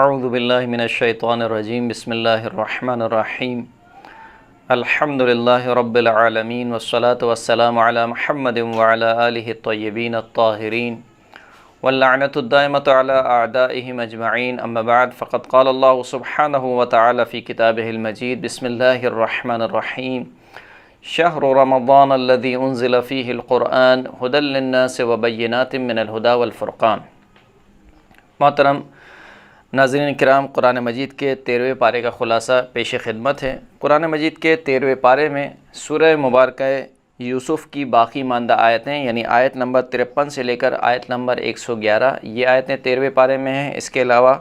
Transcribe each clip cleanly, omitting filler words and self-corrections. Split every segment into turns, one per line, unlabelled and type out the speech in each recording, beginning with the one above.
اعوذ باللہ من الشیطان الرجیم بسم اللہ الرحمن الرحیم الحمد للہ رب العالمین والصلاة والسلام علی محمد وعلی آلہ الطیبین الطاہرین واللعنۃ الدائمۃ علی اعدائہم اجمعین اما بعد فقد قال اللہ سبحانہ وتعالی فی کتابہ المجید بسم اللہ الرحمن الرحیم شہر رمضان الذی انزل فیہ القرآن ھدی للناس وبینات من الھدی والفرقان۔ محترم ناظرین کرام، قرآن مجید کے 13ویں پارے کا خلاصہ پیش خدمت ہے۔ قرآن مجید کے 13ویں پارے میں سورہ مبارکہ یوسف کی باقی ماندہ آیتیں یعنی آیت نمبر 53 سے لے کر آیت نمبر 111 یہ آیتیں 13ویں پارے میں ہیں۔ اس کے علاوہ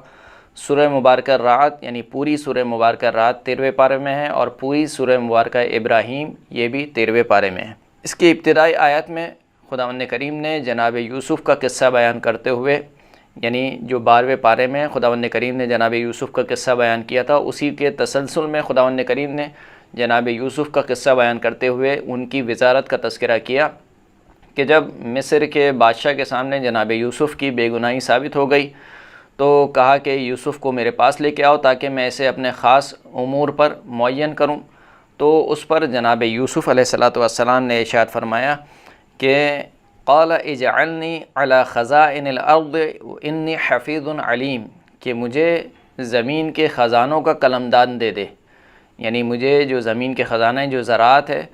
سورہ مبارکہ رعد یعنی پوری سورہ مبارکہ رعد 13ویں پارے میں ہے، اور پوری سورہ مبارکہ ابراہیم یہ بھی 13ویں پارے میں ہے۔ اس کی ابتدائی آیت میں خداوند کریم نے جناب یوسف کا قصہ بیان کرتے ہوئے، یعنی جو 12ویں پارے میں خداوند کریم نے جناب یوسف کا قصہ بیان کیا تھا، اسی کے تسلسل میں خداوند کریم نے جناب یوسف کا قصہ بیان کرتے ہوئے ان کی وزارت کا تذکرہ کیا کہ جب مصر کے بادشاہ کے سامنے جناب یوسف کی بے گناہی ثابت ہو گئی تو کہا کہ یوسف کو میرے پاس لے کے آؤ تاکہ میں اسے اپنے خاص امور پر معین کروں۔ تو اس پر جناب یوسف علیہ السلام نے ارشاد فرمایا کہ قال اجعلنی علی خزائن الارض انی حفیظ علیم، کہ مجھے زمین کے خزانوں کا قلمدان دے دے، یعنی مجھے جو زمین کے خزانہ جو زراعت ہے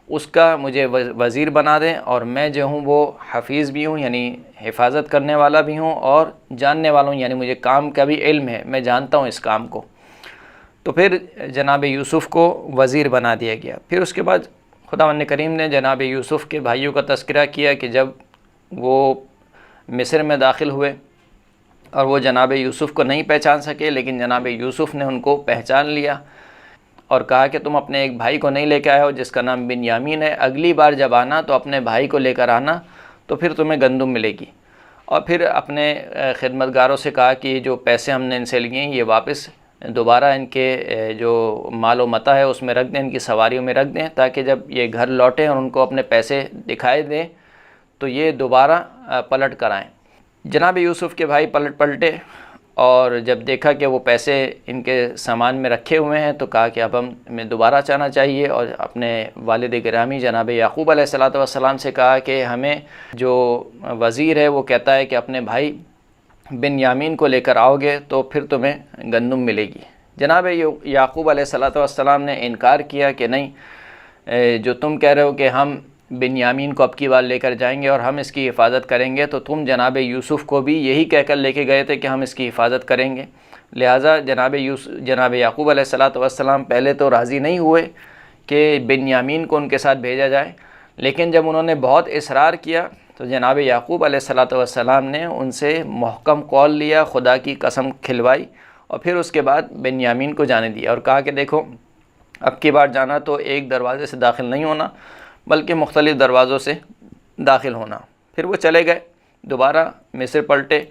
اس کا مجھے وزیر بنا دیں، اور میں جو ہوں وہ حفیظ بھی ہوں یعنی حفاظت کرنے والا بھی ہوں، اور جاننے والا ہوں یعنی مجھے کام کا بھی علم ہے، میں جانتا ہوں اس کام کو۔ تو پھر جناب یوسف کو وزیر بنا دیا گیا۔ پھر اس کے بعد خداوند کریم نے جناب یوسف کے بھائیوں کا تذکرہ کیا کہ جب وہ مصر میں داخل ہوئے اور وہ جناب یوسف کو نہیں پہچان سکے، لیکن جناب یوسف نے ان کو پہچان لیا اور کہا کہ تم اپنے ایک بھائی کو نہیں لے کے آئے ہو جس کا نام بنیامین ہے، اگلی بار جب آنا تو اپنے بھائی کو لے کر آنا تو پھر تمہیں گندم ملے گی۔ اور پھر اپنے خدمتگاروں سے کہا کہ جو پیسے ہم نے ان سے لیے ہیں یہ واپس دوبارہ ان کے جو مال و متاع ہے اس میں رکھ دیں، ان کی سواریوں میں رکھ دیں، تاکہ جب یہ گھر لوٹیں اور ان کو اپنے پیسے دکھائے دیں تو یہ دوبارہ پلٹ کر آئیں۔ جناب یوسف کے بھائی پلٹے اور جب دیکھا کہ وہ پیسے ان کے سامان میں رکھے ہوئے ہیں تو کہا کہ اب ہمیں دوبارہ جانا چاہیے، اور اپنے والد گرامی جناب یعقوب علیہ السلام سے کہا کہ ہمیں جو وزیر ہے وہ کہتا ہے کہ اپنے بھائی بنیامین کو لے کر آؤ گے تو پھر تمہیں گندم ملے گی۔ جناب یعقوب علیہ السلام نے انکار کیا کہ نہیں، جو تم کہہ رہے ہو کہ ہم بنیامین کو اب کی بار لے کر جائیں گے اور ہم اس کی حفاظت کریں گے، تو تم جناب یوسف کو بھی یہی کہہ کر لے کے گئے تھے کہ ہم اس کی حفاظت کریں گے۔ لہٰذا جناب یعقوب علیہ السلام پہلے تو راضی نہیں ہوئے کہ بنیامین کو ان کے ساتھ بھیجا جائے، لیکن جب انہوں نے بہت اصرار کیا تو جناب یعقوب علیہ السلام نے ان سے محکم قول لیا، خدا کی قسم کھلوائی، اور پھر اس کے بعد بنیامین کو جانے دیا اور کہا کہ دیکھو اب کی بار جانا تو ایک دروازے سے داخل نہیں ہونا بلکہ مختلف دروازوں سے داخل ہونا۔ پھر وہ چلے گئے، دوبارہ مصر پلٹے،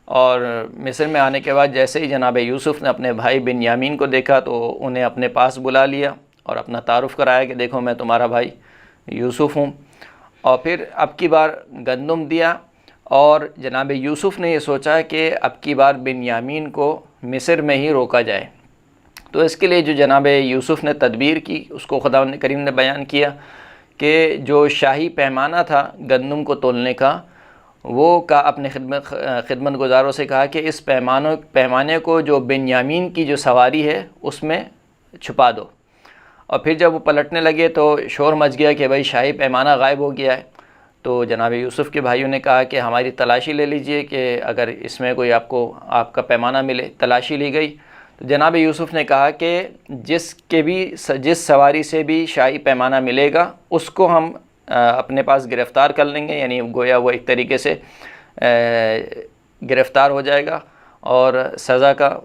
اور مصر میں آنے کے بعد جیسے ہی جناب یوسف نے اپنے بھائی بنیامین کو دیکھا تو انہیں اپنے پاس بلا لیا اور اپنا تعارف کرایا کہ دیکھو میں تمہارا بھائی یوسف ہوں، اور پھر اب کی بار گندم دیا۔ اور جناب یوسف نے یہ سوچا کہ اب کی بار بنیامین کو مصر میں ہی روکا جائے، تو اس کے لیے جو جناب یوسف نے تدبیر کی اس کو خداوند کریم نے بیان کیا کہ جو شاہی پیمانہ تھا گندم کو تولنے کا، وہ اپنے خدمت گزاروں سے کہا کہ اس پیمانے کو جو بنیامین کی جو سواری ہے اس میں چھپا دو۔ اور پھر جب وہ پلٹنے لگے تو شور مچ گیا کہ بھائی شاہی پیمانہ غائب ہو گیا ہے۔ تو جناب یوسف کے بھائیوں نے کہا کہ ہماری تلاشی لے لیجئے کہ اگر اس میں کوئی آپ کا پیمانہ ملے۔ تلاشی لی گئی تو جناب یوسف نے کہا کہ جس سواری سے بھی شاہی پیمانہ ملے گا اس کو ہم اپنے پاس گرفتار کر لیں گے، یعنی گویا وہ ایک طریقے سے گرفتار ہو جائے گا اور سزا کا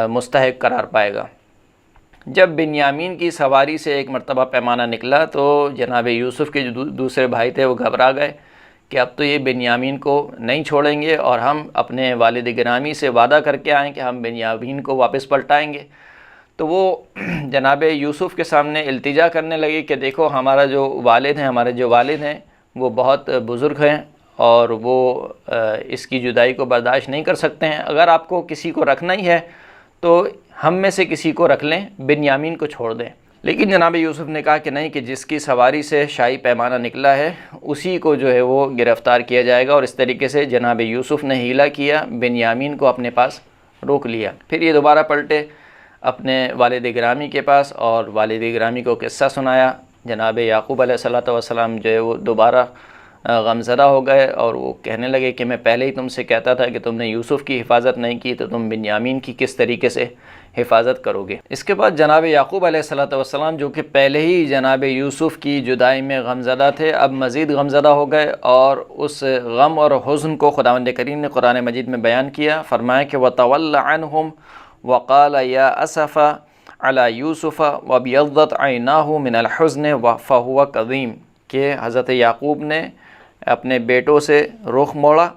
مستحق قرار پائے گا۔ جب بنیامین کی سواری سے ایک مرتبہ پیمانہ نکلا تو جناب یوسف کے جو دوسرے بھائی تھے وہ گھبرا گئے کہ اب تو یہ بنیامین کو نہیں چھوڑیں گے، اور ہم اپنے والد گرامی سے وعدہ کر کے آئیں کہ ہم بنیامین کو واپس پلٹائیں گے۔ تو وہ جناب یوسف کے سامنے التجا کرنے لگے کہ دیکھو ہمارے جو والد ہیں وہ بہت بزرگ ہیں اور وہ اس کی جدائی کو برداشت نہیں کر سکتے ہیں۔ اگر آپ کو کسی کو رکھنا ہی ہے تو ہم میں سے کسی کو رکھ لیں، بنیامین کو چھوڑ دیں۔ لیکن جناب یوسف نے کہا کہ نہیں، کہ جس کی سواری سے شاہی پیمانہ نکلا ہے اسی کو جو ہے وہ گرفتار کیا جائے گا، اور اس طریقے سے جناب یوسف نے حیلہ کیا، بنیامین کو اپنے پاس روک لیا۔ پھر یہ دوبارہ پلٹے اپنے والد گرامی کے پاس اور والد گرامی کو قصہ سنایا۔ جناب یعقوب علیہ السلام جو ہے وہ دوبارہ غمزدہ ہو گئے اور وہ کہنے لگے کہ میں پہلے ہی تم سے کہتا تھا کہ تم نے یوسف کی حفاظت نہیں کی تو تم بنیامین کی کس طریقے سے حفاظت کرو گے۔ اس کے بعد جناب یعقوب علیہ السلام جو کہ پہلے ہی جناب یوسف کی جدائی میں غمزدہ تھے، اب مزید غمزدہ ہو گئے، اور اس غم اور حزن کو خداوند کریم نے قرآن مجید میں بیان کیا۔ فرمایا کہ وَتَوَلَّ عَنْهُمْ وَقَالَ يَا أَسَفَ عَلَى يُوسُفَ وَابْيَضَّتْ عَيْنَاهُ مِنَ الْحُزْنِ فَهُوَ كَظِيمٌ، کہ حضرت یعقوب نے اپنے بیٹوں سے رخ موڑا،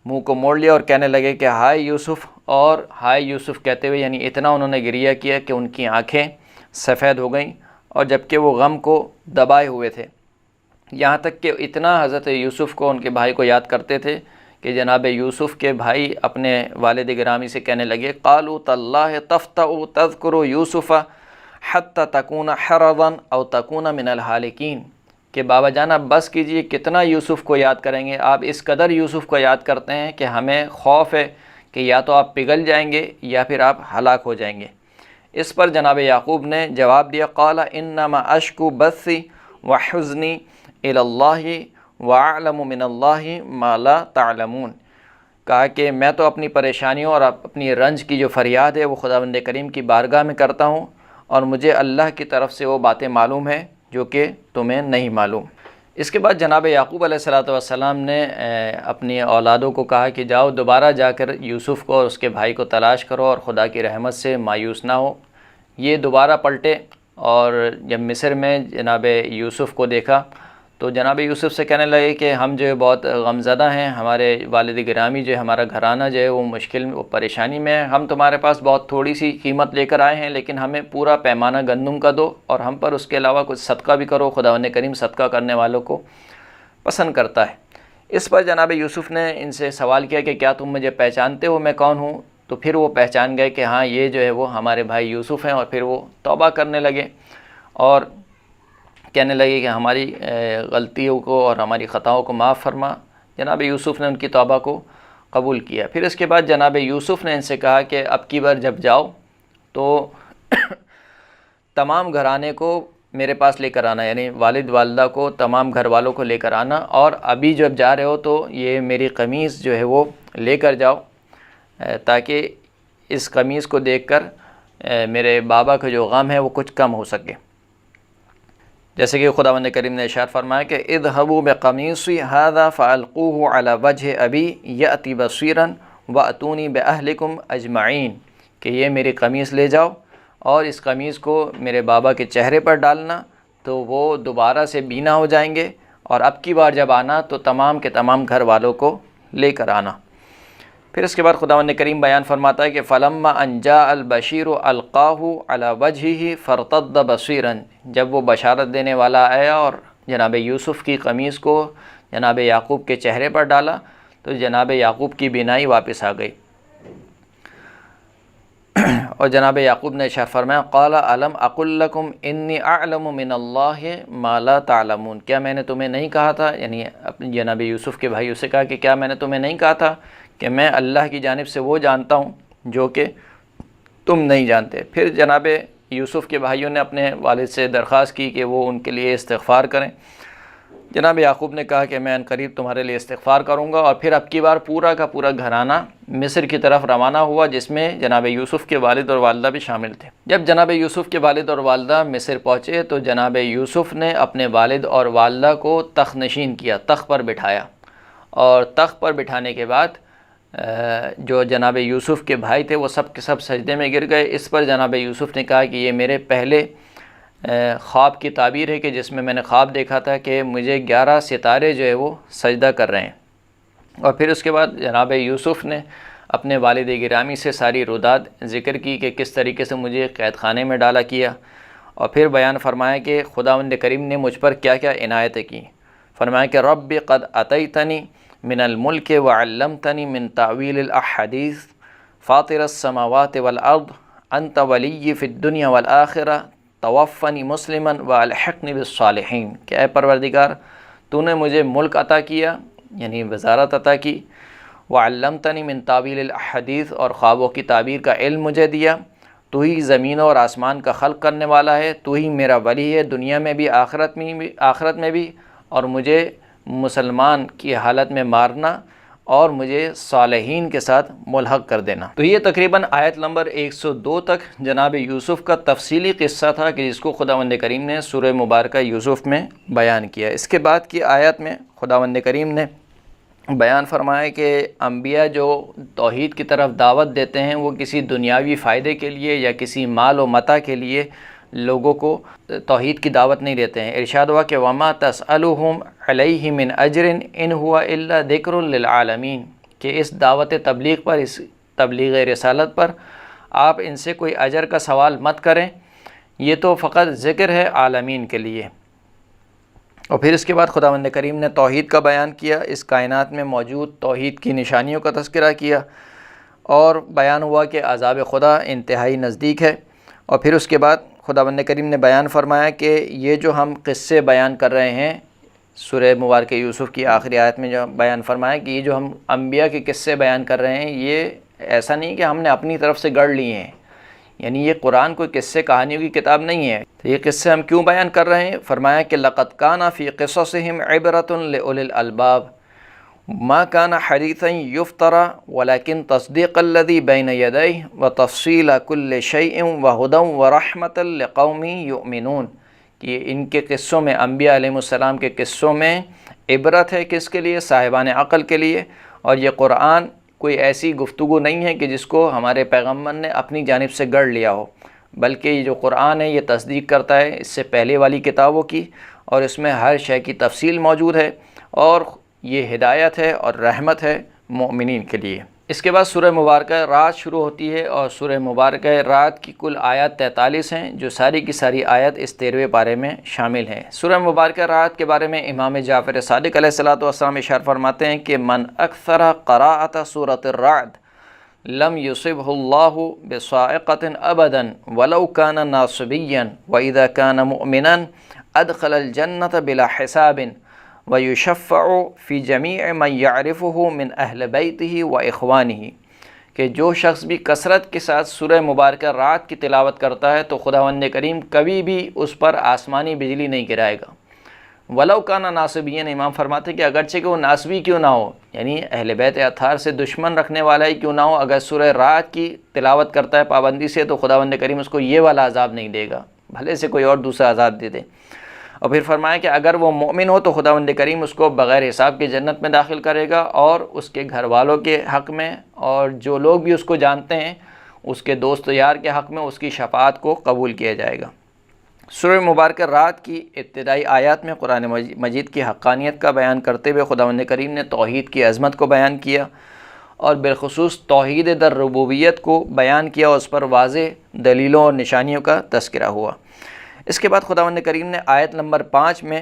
منہ کو موڑ لیا اور کہنے لگے کہ ہائے یوسف، اور ہائے یوسف کہتے ہوئے یعنی اتنا انہوں نے گریہ کیا کہ ان کی آنکھیں سفید ہو گئیں، اور جبکہ وہ غم کو دبائے ہوئے تھے، یہاں تک کہ اتنا حضرت یوسف کو، ان کے بھائی کو یاد کرتے تھے کہ جناب یوسف کے بھائی اپنے والد گرامی سے کہنے لگے قالوا تاللہ تفتأ تذکر یوسف حتی تکون حرضا او تکون من الہالکین، کہ بابا جان آپ بس کیجئے، کتنا یوسف کو یاد کریں گے، آپ اس قدر یوسف کو یاد کرتے ہیں کہ ہمیں خوف ہے کہ یا تو آپ پگھل جائیں گے یا پھر آپ ہلاک ہو جائیں گے۔ اس پر جناب یعقوب نے جواب دیا قال انما اشکو بثی وحزنی الی اللہ واعلم من اللہ ما لا تعلمون، کہا کہ میں تو اپنی پریشانیوں اور اپنی رنج کی جو فریاد ہے وہ خداوند کریم کی بارگاہ میں کرتا ہوں، اور مجھے اللہ کی طرف سے وہ باتیں معلوم ہیں جو کہ تمہیں نہیں معلوم۔ اس کے بعد جناب یعقوب علیہ السلام نے اپنی اولادوں کو کہا کہ جاؤ دوبارہ جا کر یوسف کو اور اس کے بھائی کو تلاش کرو اور خدا کی رحمت سے مایوس نہ ہو۔ یہ دوبارہ پلٹے اور جب مصر میں جناب یوسف کو دیکھا تو جناب یوسف سے کہنے لگے کہ ہم جو ہے بہت غمزدہ ہیں، ہمارے والد گرامی جو ہے، ہمارا گھرانہ جو ہے وہ مشکل وہ پریشانی میں ہے، ہم تمہارے پاس بہت تھوڑی سی قیمت لے کر آئے ہیں، لیکن ہمیں پورا پیمانہ گندم کا دو اور ہم پر اس کے علاوہ کچھ صدقہ بھی کرو، خداوند کریم صدقہ کرنے والوں کو پسند کرتا ہے۔ اس پر جناب یوسف نے ان سے سوال کیا کہ کیا تم مجھے پہچانتے ہو میں کون ہوں؟ تو پھر وہ پہچان گئے کہ ہاں یہ جو ہے وہ ہمارے بھائی یوسف ہیں، اور پھر وہ توبہ کرنے لگے اور کہنے لگے کہ ہماری غلطیوں کو اور ہماری خطاؤں کو معاف فرما۔ جناب یوسف نے ان کی توبہ کو قبول کیا۔ پھر اس کے بعد جناب یوسف نے ان سے کہا کہ اب کی بار جب جاؤ تو تمام گھرانے کو میرے پاس لے کر آنا، یعنی والد والدہ کو، تمام گھر والوں کو لے کر آنا، اور ابھی جب جا رہے ہو تو یہ میری قمیص جو ہے وہ لے کر جاؤ، تاکہ اس قمیص کو دیکھ کر میرے بابا کا جو غم ہے وہ کچھ کم ہو سکے۔ جیسے کہ خداوند کریم نے ارشاد فرمایا کہ اذهبوا بقمیصی هذا فالقوه على وجه ابی یأتی بصیرا واتونی باہلکم اجمعین، کہ یہ میری قمیص لے جاؤ اور اس قمیص کو میرے بابا کے چہرے پر ڈالنا تو وہ دوبارہ سے بینا ہو جائیں گے، اور اب کی بار جب آنا تو تمام کے تمام گھر والوں کو لے کر آنا۔ پھر اس کے بعد خداوند کریم بیان فرماتا ہے کہ فلما ان جاء البشیر القاہ علی وجہہ فارتد بصیرا، جب وہ بشارت دینے والا آیا اور جناب یوسف کی قمیص کو جناب یعقوب کے چہرے پر ڈالا تو جناب یعقوب کی بینائی واپس آ گئی، اور جناب یعقوب نے ارشاد فرمایا قال الم اقل لکم انی اعلم من اللہ ما لا تعلمون، کیا میں نے تمہیں نہیں کہا تھا، یعنی جناب یوسف کے بھائیوں سے کہا کہ کیا میں نے تمہیں نہیں کہا تھا کہ میں اللہ کی جانب سے وہ جانتا ہوں جو کہ تم نہیں جانتے۔ پھر جناب یوسف کے بھائیوں نے اپنے والد سے درخواست کی کہ وہ ان کے لیے استغفار کریں۔ جناب یعقوب نے کہا کہ میں عنقریب تمہارے لیے استغفار کروں گا، اور پھر اب کی بار پورا کا پورا گھرانہ مصر کی طرف روانہ ہوا، جس میں جناب یوسف کے والد اور والدہ بھی شامل تھے۔ جب جناب یوسف کے والد اور والدہ مصر پہنچے تو جناب یوسف نے اپنے والد اور والدہ کو تخت نشین کیا، تخت پر بٹھایا، اور تخت پر بٹھانے کے بعد جو جناب یوسف کے بھائی تھے وہ سب کے سب سجدے میں گر گئے۔ اس پر جناب یوسف نے کہا کہ یہ میرے پہلے خواب کی تعبیر ہے کہ جس میں میں نے خواب دیکھا تھا کہ مجھے 11 ستارے جو ہے وہ سجدہ کر رہے ہیں۔ اور پھر اس کے بعد جناب یوسف نے اپنے والد گرامی سے ساری روداد ذکر کی کہ کس طریقے سے مجھے قید خانے میں ڈالا کیا، اور پھر بیان فرمایا کہ خداوند کریم نے مجھ پر کیا کیا عنایتیں کی۔ فرمایا کہ رب قد اتیتنی من الملک وعلمتنی من تعویل الاحادیث فاطر السماوات والارض انت ولی فی الدنیا والآخرہ توفنی مسلما والحقنی بالصالحین، کہ اے پروردگار تو نے مجھے ملک عطا کیا یعنی وزارت عطا کی، وعلمتنی من تعویل الاحادیث اور خوابوں کی تعبیر کا علم مجھے دیا، تو ہی زمینوں اور آسمان کا خلق کرنے والا ہے، تو ہی میرا ولی ہے دنیا میں بھی آخرت میں بھی، اور مجھے مسلمان کی حالت میں مارنا اور مجھے صالحین کے ساتھ ملحق کر دینا۔ تو یہ تقریباً آیت نمبر 102 تک جناب یوسف کا تفصیلی قصہ تھا کہ جس کو خداوند کریم نے سورہ مبارکہ یوسف میں بیان کیا۔ اس کے بعد کی آیت میں خداوند کریم نے بیان فرمایا کہ انبیاء جو توحید کی طرف دعوت دیتے ہیں وہ کسی دنیاوی فائدے کے لیے یا کسی مال و متاع کے لیے لوگوں کو توحید کی دعوت نہیں دیتے ہیں۔ ارشاد ہوا کہ وما تسألهم علیہ من اجر ان ہوا الا ذکر للعالمین، کہ اس دعوت تبلیغ پر، اس تبلیغ رسالت پر آپ ان سے کوئی اجر کا سوال مت کریں، یہ تو فقط ذکر ہے عالمین کے لیے۔ اور پھر اس کے بعد خداوند کریم نے توحید کا بیان کیا، اس کائنات میں موجود توحید کی نشانیوں کا تذکرہ کیا، اور بیان ہوا کہ عذاب خدا انتہائی نزدیک ہے۔ اور پھر اس کے بعد خداوند کریم نے بیان فرمایا کہ یہ جو ہم قصے بیان کر رہے ہیں، سورہ مبارکہ یوسف کی آخری آیت میں جو بیان فرمایا کہ یہ جو ہم انبیاء کے قصے بیان کر رہے ہیں، یہ ایسا نہیں کہ ہم نے اپنی طرف سے گڑھ لیے ہیں، یعنی یہ قرآن کوئی قصے کہانیوں کی کتاب نہیں ہے۔ تو یہ قصے ہم کیوں بیان کر رہے ہیں؟ فرمایا کہ لقد کان فی قصصہم عبرۃ لأولی الالباب ما کان حدیثا یفترى ولکن تصدیق الذی بین یدیہ وتفصیل کل شیء وہدی ورحمۃ لقوم یؤمنون، کہ ان کے قصوں میں، انبیاء علیہ السلام کے قصوں میں عبرت ہے کس کے لیے؟ صاحبان عقل کے لیے۔ اور یہ قرآن کوئی ایسی گفتگو نہیں ہے کہ جس کو ہمارے پیغمبر نے اپنی جانب سے گڑھ لیا ہو، بلکہ یہ جو قرآن ہے یہ تصدیق کرتا ہے اس سے پہلے والی کتابوں کی، اور اس میں ہر شے کی تفصیل موجود ہے، اور یہ ہدایت ہے اور رحمت ہے مومنین کے لیے۔ اس کے بعد سورہ مبارکہ رات شروع ہوتی ہے، اور سورہ مبارکہ رات کی کل آیات 43 ہیں، جو ساری کی ساری آیت اس 13ویں پارے میں شامل ہیں۔ سورہ مبارکہ رات کے بارے میں امام جعفر صادق علیہ السلام ارشاد فرماتے ہیں کہ من اکثر قراءۃ سورۃ الرعد لم یصبہ اللہ بصاعقۃ ابدا ولو کان ناصبیا واذا کان مؤمنا ادخل الجنۃ بلا حساب وَيُشَفَّعُ فِي جَمِيعِ مَنْ يَعْرِفُهُ مِنْ أَهْلِ بَيْتِهِ وَإِخْوَانِهِ، کہ جو شخص بھی کثرت کے ساتھ سورہ مبارکہ رات کی تلاوت کرتا ہے تو خداوند کریم کبھی بھی اس پر آسمانی بجلی نہیں گرائے گا۔ وَلَوْ كَانَ نَاصِبِيًّا، امام فرماتے ہیں کہ اگرچہ کہ وہ ناصبی کیوں نہ ہو، یعنی اہل بیت اطہار سے دشمن رکھنے والا ہی کیوں نہ ہو، اگر سورہ رات کی تلاوت کرتا ہے پابندی سے تو خداوند کریم اس کو یہ والا عذاب نہیں دے گا، بھلے سے کوئی اور دوسرا عذاب دے دے۔ اور پھر فرمایا کہ اگر وہ مومن ہو تو خداوند کریم اس کو بغیر حساب کی جنت میں داخل کرے گا، اور اس کے گھر والوں کے حق میں اور جو لوگ بھی اس کو جانتے ہیں اس کے دوست یار کے حق میں اس کی شفاعت کو قبول کیا جائے گا۔ سورہ مبارکہ رات کی ابتدائی آیات میں قرآن مجید کی حقانیت کا بیان کرتے ہوئے خداوند کریم نے توحید کی عظمت کو بیان کیا، اور بالخصوص توحید در ربوبیت کو بیان کیا، اور اس پر واضح دلیلوں اور نشانیوں کا تذکرہ ہوا۔ اس کے بعد خداوند کریم نے آیت نمبر 5 میں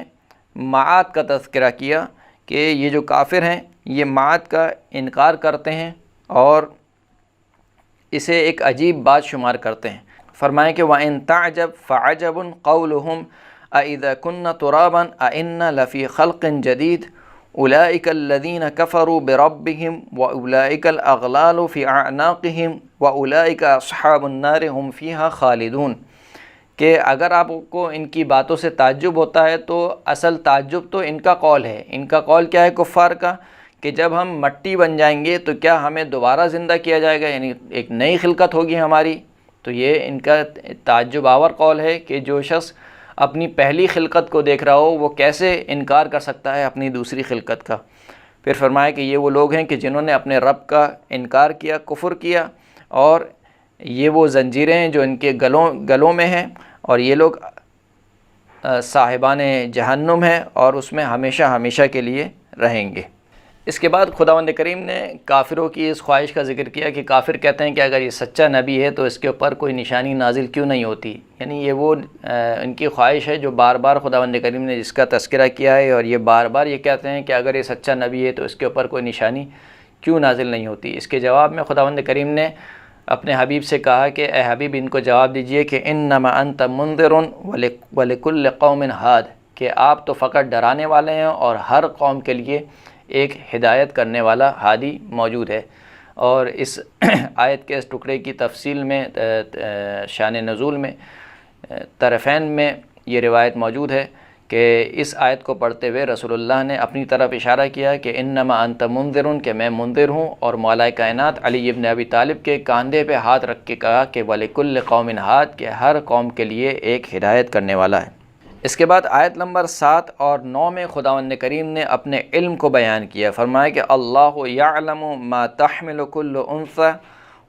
معاد کا تذکرہ کیا کہ یہ جو کافر ہیں یہ معاد کا انکار کرتے ہیں اور اسے ایک عجیب بات شمار کرتے ہیں۔ فرمائیں کہ وَإِن تَعْجَبْ فَعَجَبٌ قَوْلُهُمْ أَإِذَا كُنَّا تُرَابًا أَإِنَّا لَفِي خَلْقٍ جَدِيدٍ أُولَئِكَ الَّذِينَ كَفَرُوا بِرَبِّهِمْ وَأُولَئِكَ الْأَغْلَالُ فِي أَعْنَاقِهِمْ وَأُولَئِكَ أَصْحَابُ النَّارِ هُمْ فِيهَا خَالِدُونَ، کہ اگر آپ کو ان کی باتوں سے تعجب ہوتا ہے تو اصل تعجب تو ان کا قول ہے۔ ان کا قول کیا ہے کفار کا؟ کہ جب ہم مٹی بن جائیں گے تو کیا ہمیں دوبارہ زندہ کیا جائے گا، یعنی ایک نئی خلقت ہوگی ہماری۔ تو یہ ان کا تعجب آور قول ہے کہ جو شخص اپنی پہلی خلقت کو دیکھ رہا ہو وہ کیسے انکار کر سکتا ہے اپنی دوسری خلقت کا۔ پھر فرمایا کہ یہ وہ لوگ ہیں کہ جنہوں نے اپنے رب کا انکار کیا، کفر کیا، اور یہ وہ زنجیریں ہیں جو ان کے گلوں میں ہیں، اور یہ لوگ صاحبان جہنم ہیں اور اس میں ہمیشہ ہمیشہ کے لیے رہیں گے۔ اس کے بعد خداوند کریم نے کافروں کی اس خواہش کا ذکر کیا کہ کافر کہتے ہیں کہ اگر یہ سچا نبی ہے تو اس کے اوپر کوئی نشانی نازل کیوں نہیں ہوتی، یعنی یہ وہ ان کی خواہش ہے جو بار بار خداوند کریم نے جس کا تذکرہ کیا ہے، اور یہ بار بار یہ کہتے ہیں کہ اگر یہ سچا نبی ہے تو اس کے اوپر کوئی نشانی کیوں نازل نہیں ہوتی۔ اس کے جواب میں خداوند کریم نے اپنے حبیب سے کہا کہ اے حبیب ان کو جواب دیجئے کہ انما انت منذر ولکل قوم ہاد، کہ آپ تو فقط ڈرانے والے ہیں اور ہر قوم کے لیے ایک ہدایت کرنے والا ہادی موجود ہے۔ اور اس آیت کے اس ٹکڑے کی تفصیل میں شان نزول میں طرفین میں یہ روایت موجود ہے کہ اس آیت کو پڑھتے ہوئے رسول اللہ نے اپنی طرف اشارہ کیا کہ انما انت منذر، کہ میں منذر ہوں، اور مولا کائنات علی ابن ابی طالب کے کاندھے پہ ہاتھ رکھ کے کہا کہ وَلِكُلِّ قَوْمٍ ہاد، کہ ہر قوم کے لیے ایک ہدایت کرنے والا ہے۔ اس کے بعد آیت نمبر 7 اور 9 میں خداوند کریم نے اپنے علم کو بیان کیا، فرمایا کہ اللہ یعلم ما تحمل کل انثی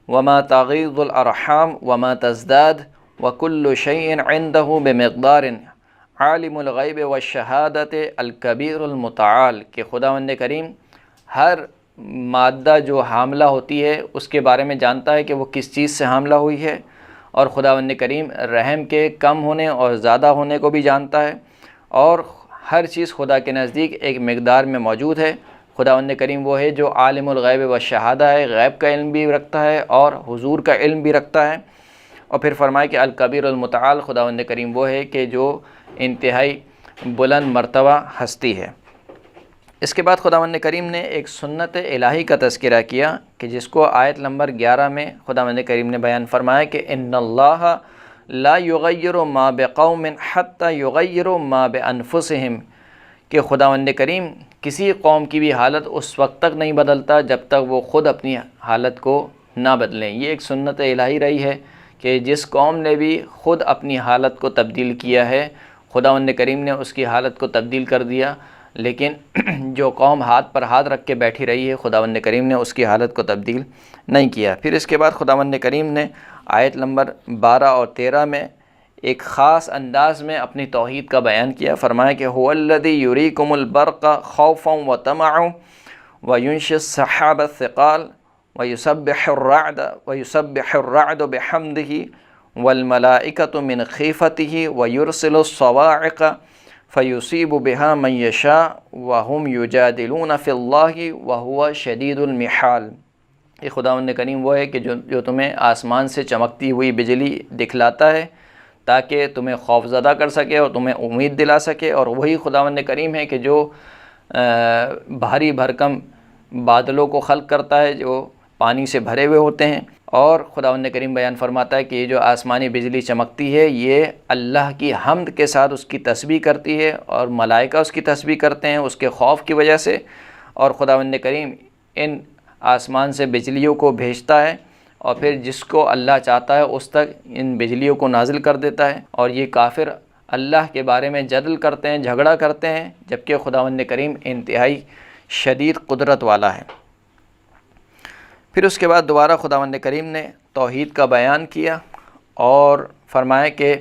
وما تغیض الارحام وما تزداد وکل شیء عنده بمقدار عالم الغیب والشہادت الکبیر المتعال، کہ خداوند کریم ہر مادہ جو حاملہ ہوتی ہے اس کے بارے میں جانتا ہے کہ وہ کس چیز سے حاملہ ہوئی ہے، اور خداوند کریم رحم کے کم ہونے اور زیادہ ہونے کو بھی جانتا ہے، اور ہر چیز خدا کے نزدیک ایک مقدار میں موجود ہے۔ خداوند کریم وہ ہے جو عالم الغیب والشہادہ ہے، غیب کا علم بھی رکھتا ہے اور حضور کا علم بھی رکھتا ہے۔ اور پھر فرمائے کہ الکبیر المتعال، خداوند کریم وہ ہے کہ جو انتہائی بلند مرتبہ ہستی ہے۔ اس کے بعد خداوند کریم نے ایک سنت الہی کا تذکرہ کیا کہ جس کو آیت نمبر 11 میں خداوند کریم نے بیان فرمایا کہ ان اللہ لا یغیر ما بقوم حتی یغیروا ما بانفسہم، کہ خداوند کریم کسی قوم کی بھی حالت اس وقت تک نہیں بدلتا جب تک وہ خود اپنی حالت کو نہ بدلیں۔ یہ ایک سنت الہی رہی ہے کہ جس قوم نے بھی خود اپنی حالت کو تبدیل کیا ہے خداوند کریم نے اس کی حالت کو تبدیل کر دیا، لیکن جو قوم ہاتھ پر ہاتھ رکھ کے بیٹھی رہی ہے خداوند کریم نے اس کی حالت کو تبدیل نہیں کیا۔ پھر اس کے بعد خداوند کریم نے آیت نمبر 12 اور 13 میں ایک خاص انداز میں اپنی توحید کا بیان کیا، فرمایا کہ هو الذی یریکم البرق خوفا وطمعا وینشئ السحاب الثقال ویسبح الرعد بحمدہ والملائکۃ من خیفتہ ویرسل الصواعق فیصیب بها من یشاء وهم یجادلون فی اللہ وہو شدید المحال۔ یہ خداوند کریم وہ ہے کہ جو تمہیں آسمان سے چمکتی ہوئی بجلی دکھلاتا ہے تاکہ تمہیں خوف زدہ کر سکے اور تمہیں امید دلا سکے، اور وہی خداوند کریم ہے کہ جو بھاری بھرکم بادلوں کو خلق کرتا ہے جو پانی سے بھرے ہوئے ہوتے ہیں، اور خداوند کریم بیان فرماتا ہے کہ یہ جو آسمانی بجلی چمکتی ہے یہ اللہ کی حمد کے ساتھ اس کی تسبیح کرتی ہے، اور ملائکہ اس کی تسبیح کرتے ہیں اس کے خوف کی وجہ سے، اور خداوند کریم ان آسمان سے بجلیوں کو بھیجتا ہے اور پھر جس کو اللہ چاہتا ہے اس تک ان بجلیوں کو نازل کر دیتا ہے، اور یہ کافر اللہ کے بارے میں جدل کرتے ہیں، جھگڑا کرتے ہیں، جبکہ خداوند کریم انتہائی شدید قدرت والا ہے۔ پھر اس کے بعد دوبارہ خداوند کریم نے توحید کا بیان کیا اور فرمایا کہ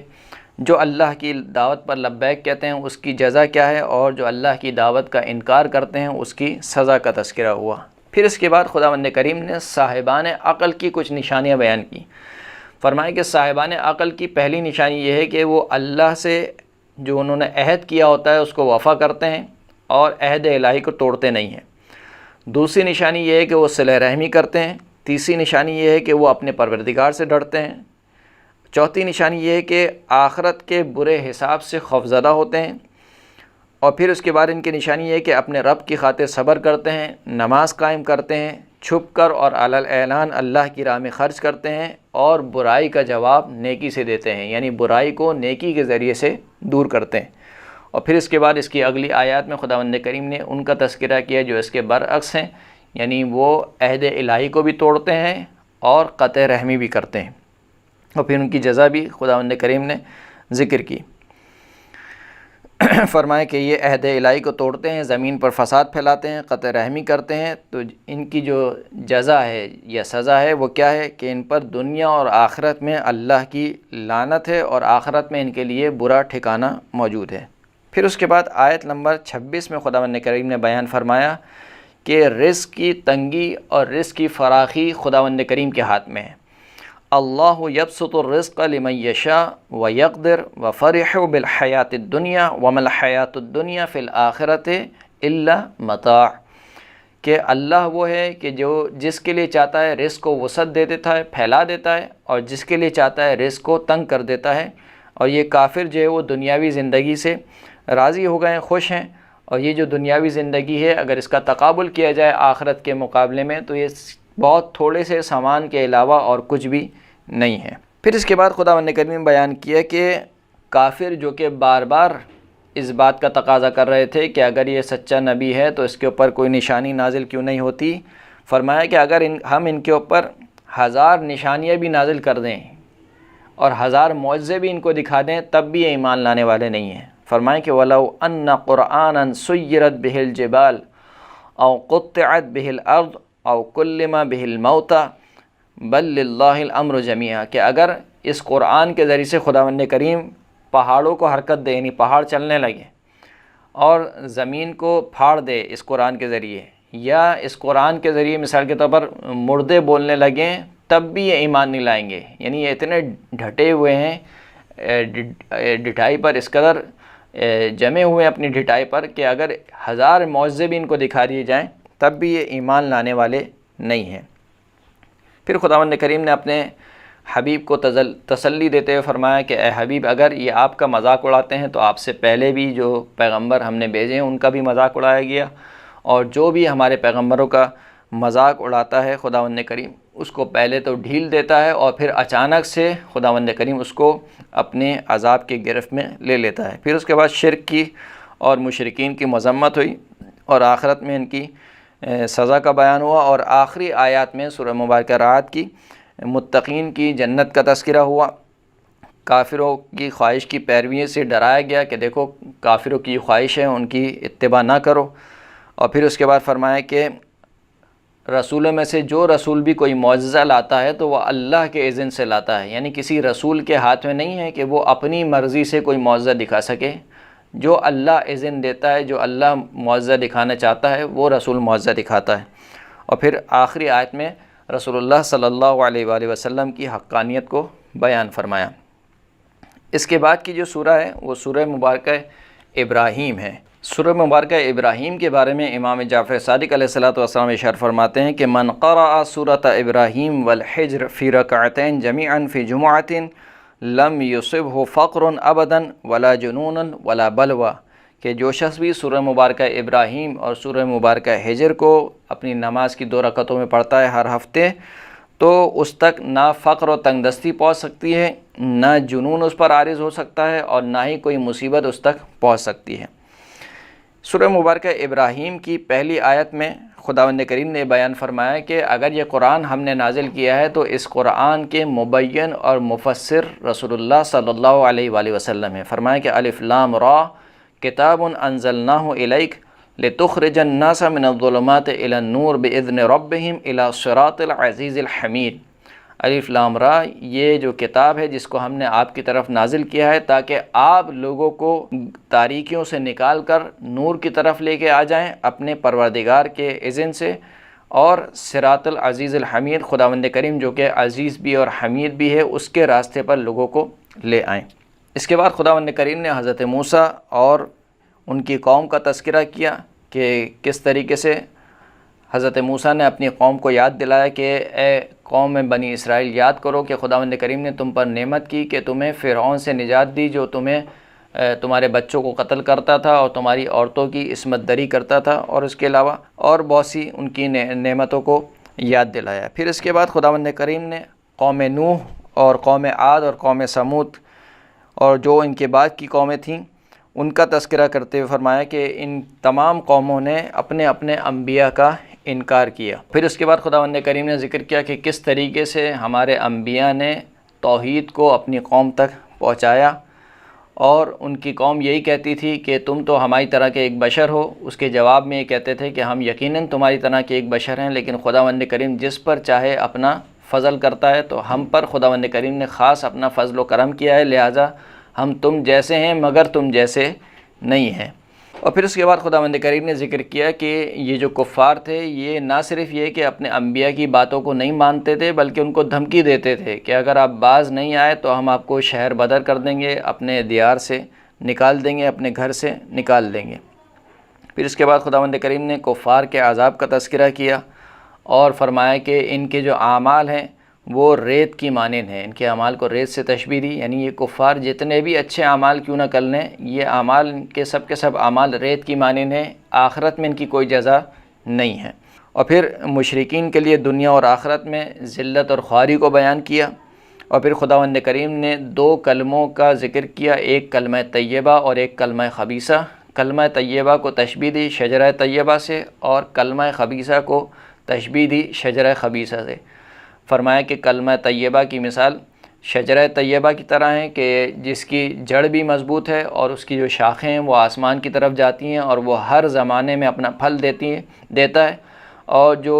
جو اللہ کی دعوت پر لبیک کہتے ہیں اس کی جزا کیا ہے، اور جو اللہ کی دعوت کا انکار کرتے ہیں اس کی سزا کا تذکرہ ہوا۔ پھر اس کے بعد خداوند کریم نے صاحبان عقل کی کچھ نشانیاں بیان کی، فرمایا کہ صاحبان عقل کی پہلی نشانی یہ ہے کہ وہ اللہ سے جو انہوں نے عہد کیا ہوتا ہے اس کو وفا کرتے ہیں اور عہد الہی کو توڑتے نہیں ہیں۔ دوسری نشانی یہ ہے کہ وہ صلہ رحمی کرتے ہیں۔ تیسری نشانی یہ ہے کہ وہ اپنے پروردگار سے ڈرتے ہیں۔ چوتھی نشانی یہ ہے کہ آخرت کے برے حساب سے خوفزدہ ہوتے ہیں، اور پھر اس کے بعد ان کی نشانی یہ ہے کہ اپنے رب کی خاطر صبر کرتے ہیں، نماز قائم کرتے ہیں، چھپ کر اور علی الاعلان اللہ کی راہ میں خرچ کرتے ہیں، اور برائی کا جواب نیکی سے دیتے ہیں، یعنی برائی کو نیکی کے ذریعے سے دور کرتے ہیں۔ اور پھر اس کے بعد اس کی اگلی آیات میں خداوند کریم نے ان کا تذکرہ کیا جو اس کے برعکس ہیں، یعنی وہ عہد الہی کو بھی توڑتے ہیں اور قطع رحمی بھی کرتے ہیں، اور پھر ان کی جزا بھی خداوند کریم نے ذکر کی۔ فرمائے کہ یہ عہد الہی کو توڑتے ہیں، زمین پر فساد پھیلاتے ہیں، قطع رحمی کرتے ہیں، تو ان کی جو جزا ہے یا سزا ہے وہ کیا ہے کہ ان پر دنیا اور آخرت میں اللہ کی لعنت ہے، اور آخرت میں ان کے لیے برا ٹھکانہ موجود ہے۔ پھر اس کے بعد آیت نمبر 26 میں خداوند کریم نے بیان فرمایا کہ رزق کی تنگی اور رزق کی فراخی خداوند کریم کے ہاتھ میں ہے۔ اللہ یبسط الرزق لمن یشاء ویقدر وفرحوا بالحیات الدنیا وما الحیات الدنیا فی الآخرۃ الا متاع، کہ اللہ وہ ہے کہ جو جس کے لیے چاہتا ہے رزق کو وسعت دے دیتا ہے، پھیلا دیتا ہے، اور جس کے لیے چاہتا ہے رزق کو تنگ کر دیتا ہے۔ اور یہ کافر جو ہے وہ دنیاوی زندگی سے راضی ہو گئے ہیں، خوش ہیں، اور یہ جو دنیاوی زندگی ہے اگر اس کا تقابل کیا جائے آخرت کے مقابلے میں تو یہ بہت تھوڑے سے سامان کے علاوہ اور کچھ بھی نہیں ہے۔ پھر اس کے بعد خداوند کریم نے بیان کیا کہ کافر جو کہ بار بار اس بات کا تقاضا کر رہے تھے کہ اگر یہ سچا نبی ہے تو اس کے اوپر کوئی نشانی نازل کیوں نہیں ہوتی، فرمایا کہ اگر ہم ان کے اوپر 1000 نشانیاں بھی نازل کر دیں اور 1000 معجزے بھی ان کو دکھا دیں تب بھی یہ ایمان لانے والے نہیں ہیں۔ فرمائیں کہ وَلَوْ أَنَّ قُرْآنًا سُيِّرَتْ بِهِ الْجِبَالُ أَوْ قُطِّعَتْ بِهِ الْأَرْضُ أَوْ كُلِّمَ بِهِ الْمَوْتَى بَلْ لِلَّهِ الْأَمْرُ جَمِيعًا، کہ اگر اس قرآن کے ذریعے سے خداوند کریم پہاڑوں کو حرکت دے، یعنی پہاڑ چلنے لگے، اور زمین کو پھاڑ دے اس قرآن کے ذریعے، یا اس قرآن کے ذریعے مثال کے طور پر مردے بولنے لگیں تب بھی یہ ایمان نہیں لائیں گے۔ یعنی یہ اتنے ڈھٹے ہوئے ہیں ڈٹائی پر، اس قدر جمے ہوئے ہیں اپنی ڈٹائی پر کہ اگر 1000 معجزے بھی ان کو دکھا دیے جائیں تب بھی یہ ایمان لانے والے نہیں ہیں۔ پھر خداوند کریم نے اپنے حبیب کو تسلی دیتے ہوئے فرمایا کہ اے حبیب، اگر یہ آپ کا مذاق اڑاتے ہیں تو آپ سے پہلے بھی جو پیغمبر ہم نے بھیجے ہیں ان کا بھی مذاق اڑایا گیا، اور جو بھی ہمارے پیغمبروں کا مذاق اڑاتا ہے خداوند کریم اس کو پہلے تو ڈھیل دیتا ہے اور پھر اچانک سے خداوند کریم اس کو اپنے عذاب کی گرفت میں لے لیتا ہے۔ پھر اس کے بعد شرک کی اور مشرکین کی مذمت ہوئی اور آخرت میں ان کی سزا کا بیان ہوا، اور آخری آیات میں سورہ مبارکہ رعد کی متقین کی جنت کا تذکرہ ہوا۔ کافروں کی خواہش کی پیروی سے ڈرایا گیا کہ دیکھو کافروں کی خواہش ہے ان کی اتباع نہ کرو، اور پھر اس کے بعد فرمایا کہ رسولوں میں سے جو رسول بھی کوئی معجزہ لاتا ہے تو وہ اللہ کے اذن سے لاتا ہے، یعنی کسی رسول کے ہاتھ میں نہیں ہے کہ وہ اپنی مرضی سے کوئی معجزہ دکھا سکے۔ جو اللہ اذن دیتا ہے، جو اللہ معجزہ دکھانا چاہتا ہے وہ رسول معجزہ دکھاتا ہے۔ اور پھر آخری آیت میں رسول اللہ صلی اللہ علیہ وآلہ وسلم کی حقانیت کو بیان فرمایا۔ اس کے بعد کی جو سورہ ہے وہ سورہ مبارکہ ابراہیم ہے۔ سورہ مبارکہ ابراہیم کے بارے میں امام جعفر صادق علیہ السلام ارشاد فرماتے ہیں کہ من قرأ سورۃ ابراہیم والحجر فی رکعتین جمیعا فی جمعۃ لم یصبہ فقر ابدا ولا جنون ولا بلوى، کہ جو شخص بھی سورہ مبارکہ ابراہیم اور سورہ مبارکہ حجر کو اپنی نماز کی 2 رکعتوں میں پڑھتا ہے ہر ہفتے تو اس تک نہ فقر و تنگ دستی پہنچ سکتی ہے، نہ جنون اس پر عارض ہو سکتا ہے، اور نہ ہی کوئی مصیبت اس تک پہنچ سکتی ہے۔ سورہ مبارکہ ابراہیم کی پہلی آیت میں خداوند کریم نے بیان فرمایا کہ اگر یہ قرآن ہم نے نازل کیا ہے تو اس قرآن کے مبین اور مفسر رسول اللہ صلی اللہ علیہ وآلہ وسلم ہے۔ فرمایا کہ الف لام را کتاب انزلناہ الیک لتخرج الناس من الظلمات الی النور باذن ربہم الی صراط العزیز الحمید۔ الف لام را، یہ جو کتاب ہے جس کو ہم نے آپ کی طرف نازل کیا ہے تاکہ آپ لوگوں کو تاریکیوں سے نکال کر نور کی طرف لے کے آ جائیں اپنے پروردگار کے اذن سے، اور صراط العزیز الحمید، خداوند کریم جو کہ عزیز بھی اور حمید بھی ہے اس کے راستے پر لوگوں کو لے آئیں۔ اس کے بعد خداوند کریم نے حضرت موسیٰ اور ان کی قوم کا تذکرہ کیا کہ کس طریقے سے حضرت موسیٰ نے اپنی قوم کو یاد دلایا کہ اے قوم بنی اسرائیل، یاد کرو کہ خداوند کریم نے تم پر نعمت کی کہ تمہیں فرعون سے نجات دی جو تمہارے بچوں کو قتل کرتا تھا اور تمہاری عورتوں کی عصمت دری کرتا تھا، اور اس کے علاوہ اور بہت سی ان کی نعمتوں کو یاد دلایا۔ پھر اس کے بعد خداوند کریم نے قوم نوح اور قوم عاد اور قوم سمود اور جو ان کے بعد کی قومیں تھیں ان کا تذکرہ کرتے ہوئے فرمایا کہ ان تمام قوموں نے اپنے اپنے انبیاء کا انکار کیا۔ پھر اس کے بعد خداوند کریم نے ذکر کیا کہ کس طریقے سے ہمارے انبیاء نے توحید کو اپنی قوم تک پہنچایا، اور ان کی قوم یہی کہتی تھی کہ تم تو ہماری طرح کے ایک بشر ہو، اس کے جواب میں یہ کہتے تھے کہ ہم یقیناً تمہاری طرح کے ایک بشر ہیں، لیکن خداوند کریم جس پر چاہے اپنا فضل کرتا ہے، تو ہم پر خداوند کریم نے خاص اپنا فضل و کرم کیا ہے، لہٰذا ہم تم جیسے ہیں مگر تم جیسے نہیں ہیں۔ اور پھر اس کے بعد خداوند کریم نے ذکر کیا کہ یہ جو کفار تھے یہ نہ صرف یہ کہ اپنے انبیاء کی باتوں کو نہیں مانتے تھے بلکہ ان کو دھمکی دیتے تھے کہ اگر آپ باز نہیں آئے تو ہم آپ کو شہر بدر کر دیں گے، اپنے دیار سے نکال دیں گے، اپنے گھر سے نکال دیں گے۔ پھر اس کے بعد خداوند کریم نے کفار کے عذاب کا تذکرہ کیا اور فرمایا کہ ان کے جو اعمال ہیں وہ ریت کی مانند ہیں، ان کے اعمال کو ریت سے تشبیہ دی، یعنی یہ کفار جتنے بھی اچھے اعمال کیوں نہ کر لیں، یہ اعمال ان کے سب اعمال ریت کی مانند ہیں، آخرت میں ان کی کوئی جزا نہیں ہے۔ اور پھر مشرکین کے لیے دنیا اور آخرت میں ذلت اور خواری کو بیان کیا۔ اور پھر خداوند کریم نے 2 کلموں کا ذکر کیا، ایک کلمہ طیبہ اور ایک کلمہ خبیثہ۔ کلمہ طیبہ کو تشبیہ دی شجرہ طیبہ سے اور کلمہ خبیثہ کو تشبیہ دی شجرہ خبیثہ سے۔ فرمایا کہ کلمہ طیبہ کی مثال شجرہ طیبہ کی طرح ہے کہ جس کی جڑ بھی مضبوط ہے اور اس کی جو شاخیں ہیں وہ آسمان کی طرف جاتی ہیں اور وہ ہر زمانے میں اپنا پھل دیتا ہے۔ اور جو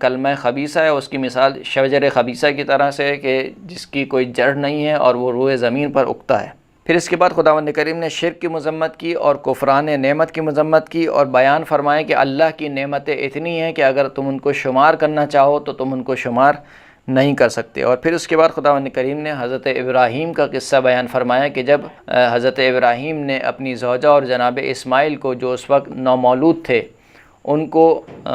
کلمہ خبیثہ ہے اس کی مثال شجرہ خبیثہ کی طرح سے ہے کہ جس کی کوئی جڑ نہیں ہے اور وہ روئے زمین پر اگتا ہے۔ پھر اس کے بعد خداوند کریم نے شرک کی مذمت کی اور کفران نعمت کی مذمت کی اور بیان فرمایا کہ اللہ کی نعمتیں اتنی ہیں کہ اگر تم ان کو شمار کرنا چاہو تو تم ان کو شمار نہیں کر سکتے۔ اور پھر اس کے بعد خداوند کریم نے حضرت ابراہیم کا قصہ بیان فرمایا کہ جب حضرت ابراہیم نے اپنی زوجہ اور جناب اسماعیل کو جو اس وقت نومولود تھے ان کو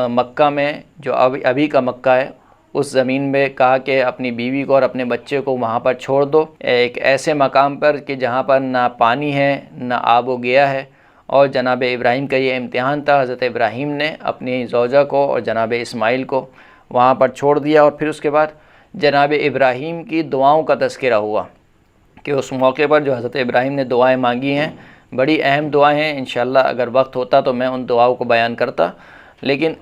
مکہ میں جو ابھی کا مکہ ہے اس زمین میں کہا کہ اپنی بیوی کو اور اپنے بچے کو وہاں پر چھوڑ دو، ایک ایسے مقام پر کہ جہاں پر نہ پانی ہے نہ آب و گیا ہے۔ اور جناب ابراہیم کا یہ امتحان تھا، حضرت ابراہیم نے اپنی زوجہ کو اور جناب اسماعیل کو وہاں پر چھوڑ دیا۔ اور پھر اس کے بعد جناب ابراہیم کی دعاؤں کا تذکرہ ہوا کہ اس موقع پر جو حضرت ابراہیم نے دعائیں مانگی ہیں، بڑی اہم دعائیں ہیں، انشاءاللہ اگر وقت ہوتا تو میں ان دعاؤں کو بیان کرتا، لیکن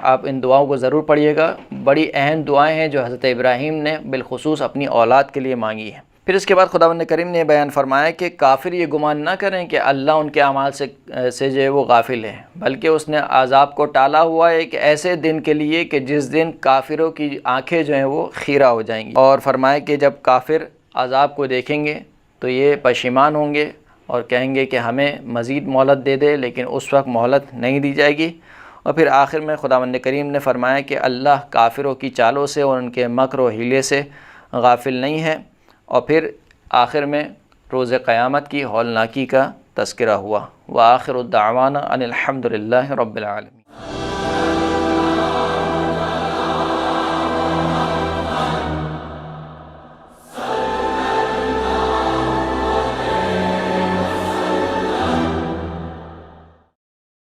آپ ان دعاؤں کو ضرور پڑھیے گا۔ بڑی اہم دعائیں ہیں جو حضرت ابراہیم نے بالخصوص اپنی اولاد کے لیے مانگی ہیں۔ پھر اس کے بعد خداوند کریم نے بیان فرمایا کہ کافر یہ گمان نہ کریں کہ اللہ ان کے اعمال سے جو ہے وہ غافل ہے، بلکہ اس نے عذاب کو ٹالا ہوا ہے ایک ایسے دن کے لیے کہ جس دن کافروں کی آنکھیں جو ہیں وہ خیرہ ہو جائیں گی۔ اور فرمایا کہ جب کافر عذاب کو دیکھیں گے تو یہ پشیمان ہوں گے اور کہیں گے کہ ہمیں مزید مہلت دے دے، لیکن اس وقت مہلت نہیں دی جائے گی۔ اور پھر آخر میں خداوند کریم نے فرمایا کہ اللہ کافروں کی چالوں سے اور ان کے مکر و حیلے سے غافل نہیں ہے۔ اور پھر آخر میں روز قیامت کی ہولناکی کا تذکرہ ہوا۔ وآخر الدعوانا ان الحمد للہ رب العالمین۔